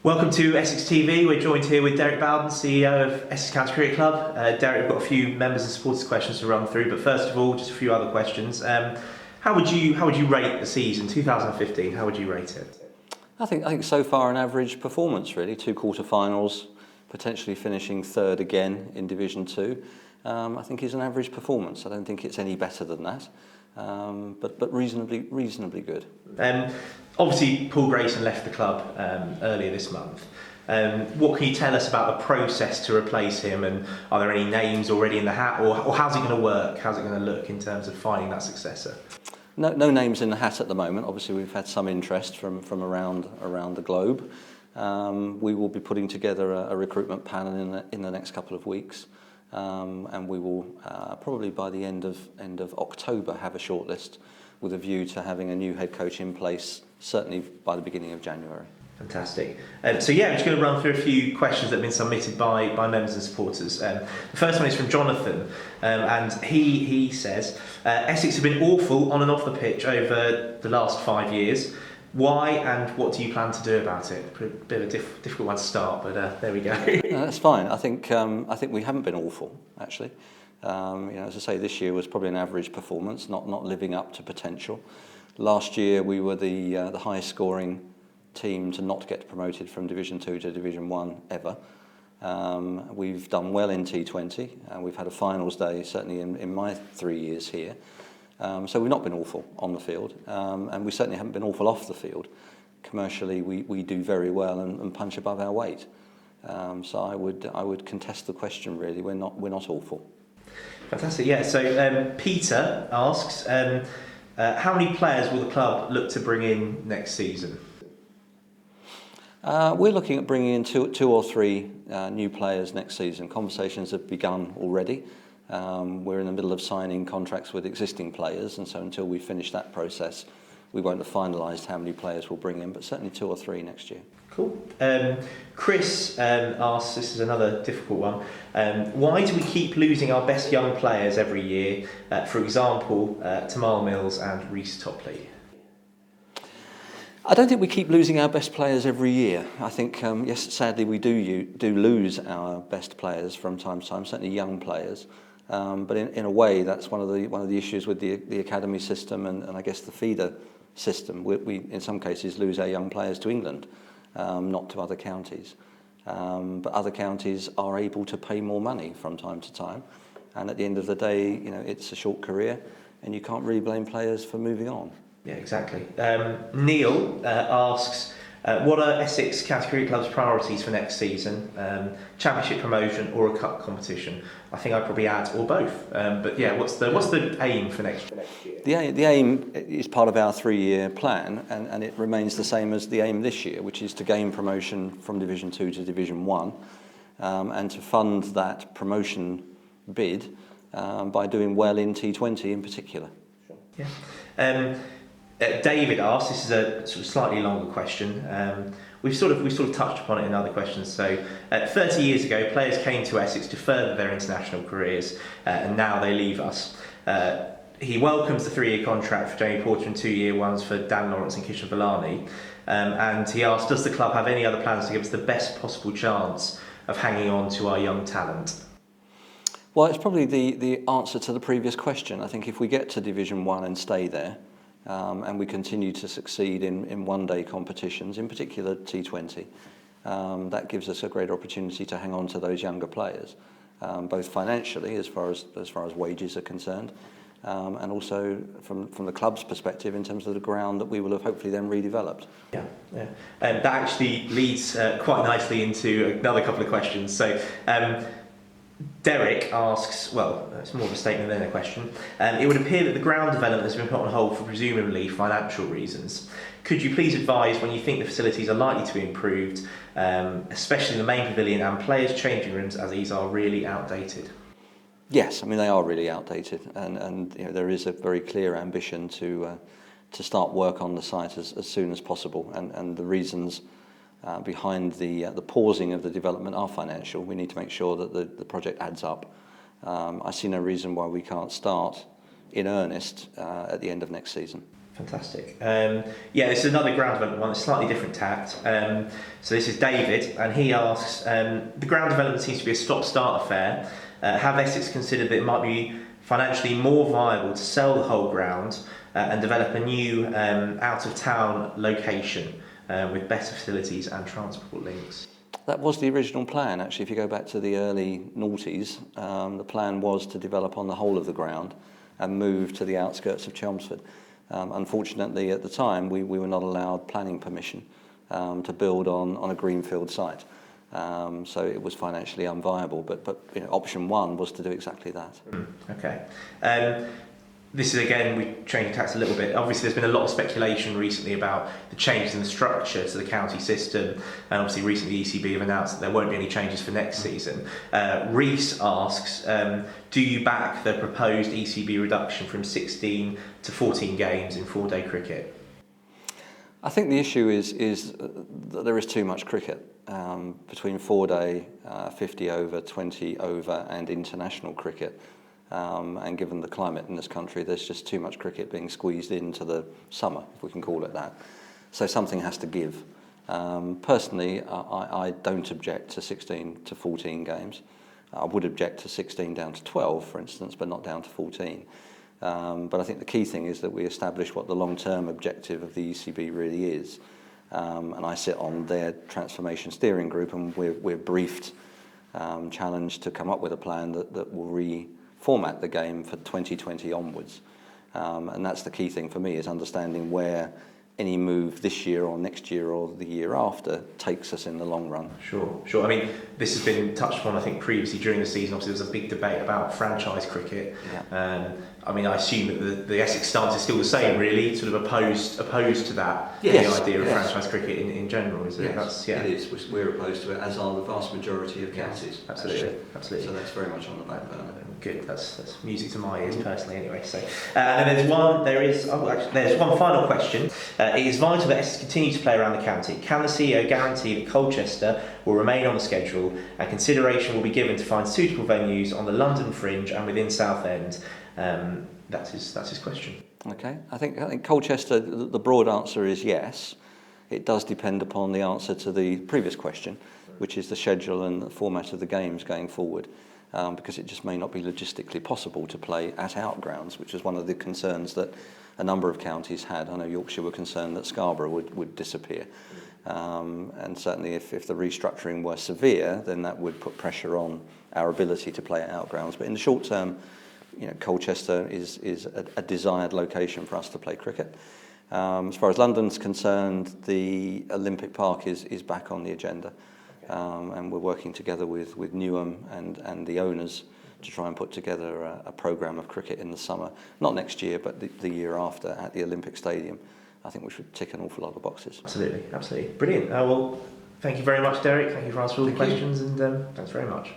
Welcome to EssexTV. We're joined here with Derek Bowden, CEO of Essex County Cricket Club. Derek, we've got a few members and supporters questions to run through, but first of all, just a few other questions. How would you rate the season 2015? How would you rate it? I think so far an average performance really. 2 quarter-finals, potentially finishing third again in Division 2. I think is an average performance. I don't think it's any better than that, but reasonably good. Obviously, Paul Grayson left the club earlier this month. What can you tell us about the process to replace him, and are there any names already in the hat, or how's it going to work? How's it going to look in terms of finding that successor? No names in the hat at the moment. Obviously, we've had some interest from around the globe. We will be putting together a recruitment panel in the next couple of weeks, and we will probably by the end of October have a shortlist with a view to having a new head coach in place, certainly by the beginning of January. Fantastic. So yeah, I'm just going to run through a few questions that have been submitted by members and supporters. The first one is from Jonathan, and he says, Essex have been awful on and off the pitch over the last 5 years. Why, and what do you plan to do about it? A bit of a difficult one to start, but there we go. No, that's fine. I think we haven't been awful, actually. As I say, this year was probably an average performance, not living up to potential. Last year we were the highest scoring team to not get promoted from Division 2 to Division 1 ever. We've done well in T20, and we've had a finals day, certainly in my 3 years here. So we've not been awful on the field, and we certainly haven't been awful off the field. Commercially, we do very well and punch above our weight. So I would contest the question really. We're not awful. Fantastic. Yeah. So Peter asks, how many players will the club look to bring in next season? We're looking at bringing in two or three new players next season. Conversations have begun already. We're in the middle of signing contracts with existing players, and so until we finish that process, we won't have finalised how many players we'll bring in, but certainly 2 or 3 next year. Cool. Chris asks, this is another difficult one, why do we keep losing our best young players every year? For example, Tamal Mills and Reece Topley. I don't think we keep losing our best players every year. I think, yes, sadly we do lose our best players from time to time, certainly young players. But in a way, that's one of the issues with the academy system and I guess the feeder system. We in some cases lose our young players to England, not to other counties. But other counties are able to pay more money from time to time, and at the end of the day, it's a short career, and you can't really blame players for moving on. Yeah, exactly. Neil asks, what are Essex County Cricket Club's priorities for next season? Championship promotion or a cup competition? I think I'd probably add or both. But yeah, what's the aim for next year? The aim is part of our 3-year plan, and it remains the same as the aim this year, which is to gain promotion from Division 2 to Division 1, and to fund that promotion bid by doing well in T20 in particular. Sure. Yeah. David asks, this is a sort of slightly longer question. We've sort of touched upon it in other questions. So, 30 years ago, players came to Essex to further their international careers, and now they leave us. He welcomes the 3-year contract for Jamie Porter and 2-year ones for Dan Lawrence and Kishan Villani. And he asks, does the club have any other plans to give us the best possible chance of hanging on to our young talent? Well, it's probably the answer to the previous question. I think if we get to Division 1 and stay there, and we continue to succeed in one-day competitions, in particular T20, that gives us a great opportunity to hang on to those younger players, both financially as far as wages are concerned, and also from the club's perspective in terms of the ground that we will have hopefully then redeveloped. Yeah. And that actually leads quite nicely into another couple of questions. So Derek asks, well, it's more of a statement than a question. It would appear that the ground development has been put on hold for presumably financial reasons. Could you please advise when you think the facilities are likely to be improved, especially the main pavilion and players' changing rooms, as these are really outdated? Yes, I mean they are really outdated, and there is a very clear ambition to start work on the site as soon as possible, and the reasons behind the pausing of the development are financial. We need to make sure that the project adds up. I see no reason why we can't start in earnest at the end of next season. Fantastic. This is another ground development one. It's slightly different tact. So this is David, and he asks, the ground development seems to be a stop-start affair. Have Essex considered that it might be financially more viable to sell the whole ground and develop a new out-of-town location with better facilities and transport links? That was the original plan, actually. If you go back to the early noughties, the plan was to develop on the whole of the ground and move to the outskirts of Chelmsford. Unfortunately, at the time, we were not allowed planning permission to build on a greenfield site. So it was financially unviable, but option one was to do exactly that. Okay. This is, again, we changed tax a little bit. Obviously, there's been a lot of speculation recently about the changes in the structure to the county system, and obviously recently ECB have announced that there won't be any changes for next season. Reese asks, do you back the proposed ECB reduction from 16 to 14 games in 4-day cricket? I think the issue is that there is too much cricket between 4-day, 50 over, 20 over and international cricket. And given the climate in this country, there's just too much cricket being squeezed into the summer, if we can call it that. So something has to give. Personally, I don't object to 16 to 14 games. I would object to 16 down to 12, for instance, but not down to 14. But I think the key thing is that we establish what the long-term objective of the ECB really is. And I sit on their transformation steering group, and we're briefed, challenged to come up with a plan that will reformat the game for 2020 onwards. And that's the key thing for me, is understanding where any move this year or next year or the year after takes us in the long run. Sure. I mean, this has been touched upon, I think, previously during the season. Obviously, there was a big debate about franchise cricket. Yeah. I mean, I assume that the Essex stance is still the same, really, sort of opposed to that, the idea of franchise cricket in general, is it? Yes, it is. We're opposed to it, as are the vast majority of counties. Absolutely. So that's very much on the back burner. Good. That's music to my ears personally. Anyway, so and then there's one final question. It is vital that Essex continue to play around the county. Can the CEO guarantee that Colchester will remain on the schedule and consideration will be given to find suitable venues on the London Fringe and within Southend? That's his question. Okay. I think Colchester, the broad answer is yes. It does depend upon the answer to the previous question, which is the schedule and the format of the games going forward. Because it just may not be logistically possible to play at out grounds, which is one of the concerns that a number of counties had. I know Yorkshire were concerned that Scarborough would disappear. And certainly if the restructuring were severe, then that would put pressure on our ability to play at out grounds. But in the short term, Colchester is a desired location for us to play cricket. As far as London's concerned, the Olympic Park is back on the agenda. And we're working together with Newham and the owners to try and put together a programme of cricket in the summer, not next year, but the year after at the Olympic Stadium. I think we should tick an awful lot of boxes. Absolutely. Brilliant. Well, thank you very much, Derek. Thank you for answering all the questions, and thanks very much.